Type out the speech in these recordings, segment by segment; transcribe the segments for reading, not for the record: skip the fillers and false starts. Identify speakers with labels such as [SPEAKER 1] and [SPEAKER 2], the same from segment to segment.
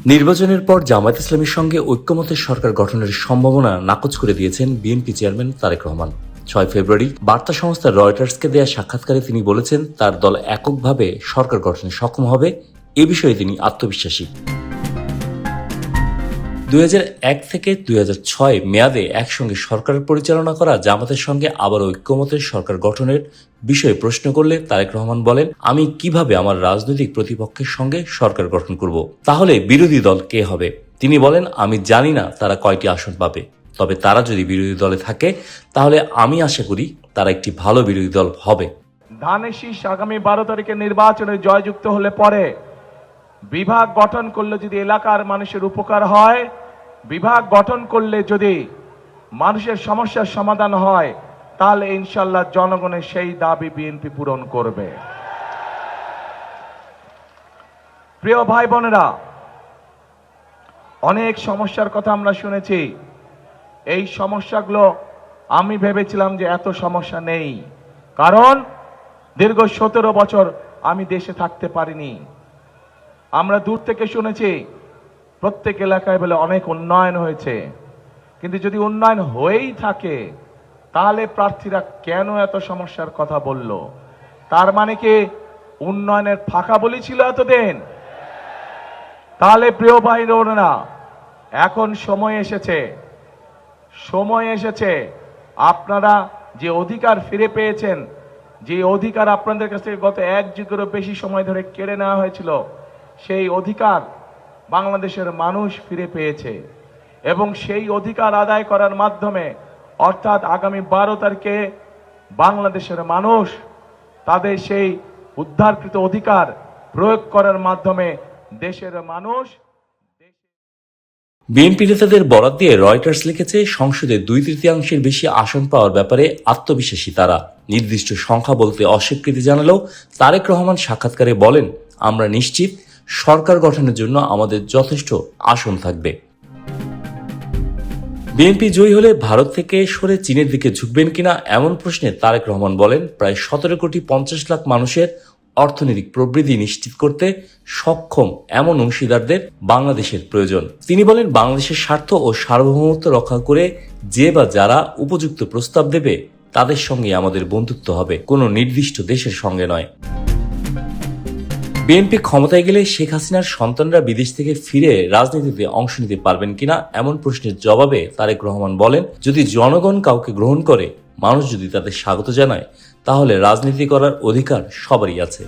[SPEAKER 1] নির্বাচনের পর জামায়াত ইসলামীর সঙ্গে ঐক্যমতের সরকার গঠনের সম্ভাবনা নাকচ করে দিয়েছেন বিএনপি চেয়ারম্যান তারেক রহমান। 6 ফেব্রুয়ারি বার্তা সংস্থা রয়টার্সকে দেয়া সাক্ষাৎকারে তিনি বলেছেন, তার দল এককভাবে সরকার গঠনে সক্ষম হবে, এ বিষয়ে তিনি আত্মবিশ্বাসী। 2001 থেকে 2006 মেয়াদে একসঙ্গে সরকার পরিচালনা করা জামাতের সঙ্গে আবার ঐক্যমতের সরকার গঠনের বিষয়ে প্রশ্ন করলে তারেক রহমান বলেন, আমি কিভাবে আমার রাজনৈতিক প্রতিপক্ষের সঙ্গে সরকার গঠন করব? তাহলে বিরোধী দল কে হবে? তিনি বলেন, আমি জানি না তারা কয়টি আসন পাবে, তবে তারা যদি বিরোধী দলে থাকে তাহলে আমি আশা করি তারা একটি ভালো বিরোধী দল হবে।
[SPEAKER 2] ধানের শীষ আগামী 12 তারিখে নির্বাচনে জয়যুক্ত হলে পরে বিভাগ গঠন করলে যদি এলাকার মানুষের উপকার হয়, বিভাগ গঠন করলে যদি মানুষের সমস্যার সমাধান হয়, তাহলে ইনশাল্লাহ জনগণের সেই দাবি বিএনপি পূরণ করবে। প্রিয় ভাই বোনেরা, অনেক সমস্যার কথা আমরা শুনেছি। এই সমস্যাগুলো আমি ভেবেছিলাম যে এত সমস্যা নেই, কারণ দীর্ঘ 17 বছর আমি দেশে থাকতে পারিনি। আমরা দূর থেকে শুনেছি প্রত্যেক এলাকায় বলে অনেক উন্নয়ন হয়েছে, কিন্তু যদি উন্নয়ন হয়েই থাকে তাহলে প্রার্থীরা কেন এত সমস্যার কথা বলল? তার মানে কি উন্নয়নের ফাঁকা বলি ছিল এতদিন? তাহলে প্রিয় ভাই বোনেরা, এখন সময় এসেছে আপনারা যে অধিকার ফিরে পেয়েছেন, যে অধিকার আপনাদের কাছ থেকে গত 1 যুগেরও বেশি সময় ধরে কেড়ে নেওয়া হয়েছিল, সেই অধিকার বাংলাদেশের মানুষ ফিরে পেয়েছে। এবং সেই অধিকার আদায় করার মাধ্যমে, অর্থাৎ আগামী 12 তারিখে বাংলাদেশের মানুষ তাদের সেই উদ্ধারকৃত অধিকার প্রয়োগ করার মাধ্যমে দেশের মানুষ।
[SPEAKER 1] বিএনপি নেতাদের বরাত দিয়ে রয়টার্স লিখেছে, সংসদে 2/3 বেশি আসন পাওয়ার ব্যাপারে আত্মবিশ্বাসী তারা। নির্দিষ্ট সংখ্যা বলতে অস্বীকৃতি জানালেও তারেক রহমান সাক্ষাৎকারে বলেন, আমরা নিশ্চিত সরকার গঠনের জন্য আমাদের যথেষ্ট আসন থাকবে। বিএনপি জয়ী হলে ভারত থেকে সরে চীনের দিকে ঝুঁকবেন কিনা এমন প্রশ্নে তারেক রহমান বলেন, প্রায় 17,50,00,000 মানুষের অর্থনৈতিক প্রবৃদ্ধি নিশ্চিত করতে সক্ষম এমন অংশীদারদের বাংলাদেশের প্রয়োজন। তিনি বলেন, বাংলাদেশের স্বার্থ ও সার্বভৌমত্ব রক্ষা করে যে বা যারা উপযুক্ত প্রস্তাব দেবে তাদের সঙ্গে আমাদের বন্ধুত্ব হবে, কোনো নির্দিষ্ট দেশের সঙ্গে নয়। বিএনপি ক্ষমতায় গেলে শেখ হাসিনার সন্তানরা বিদেশ থেকে ফিরে রাজনীতিতে অংশ নিতে পারবেন কিনা এমন প্রশ্নের জবাবে তারেক রহমান বলেন, যদি জনগণ কাউকে গ্রহণ করে, মানুষ যদি তাদের স্বাগত জানায়, তাহলে রাজনীতি করার অধিকার সবারই আছে।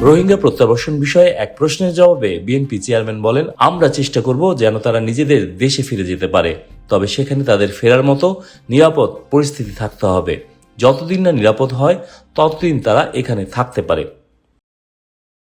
[SPEAKER 1] রোহিঙ্গা প্রত্যাবাসন বিষয়ে এক প্রশ্নের জবাবে বিএনপি চেয়ারম্যান বলেন, আমরা চেষ্টা করব যেন তারা নিজেদের দেশে ফিরে যেতে পারে, তবে সেখানে তাদের ফেরার মতো নিরাপদ পরিস্থিতি থাকতে হবে। যতদিন না নিরাপদ হয় ততদিন তারা এখানে থাকতে পারে।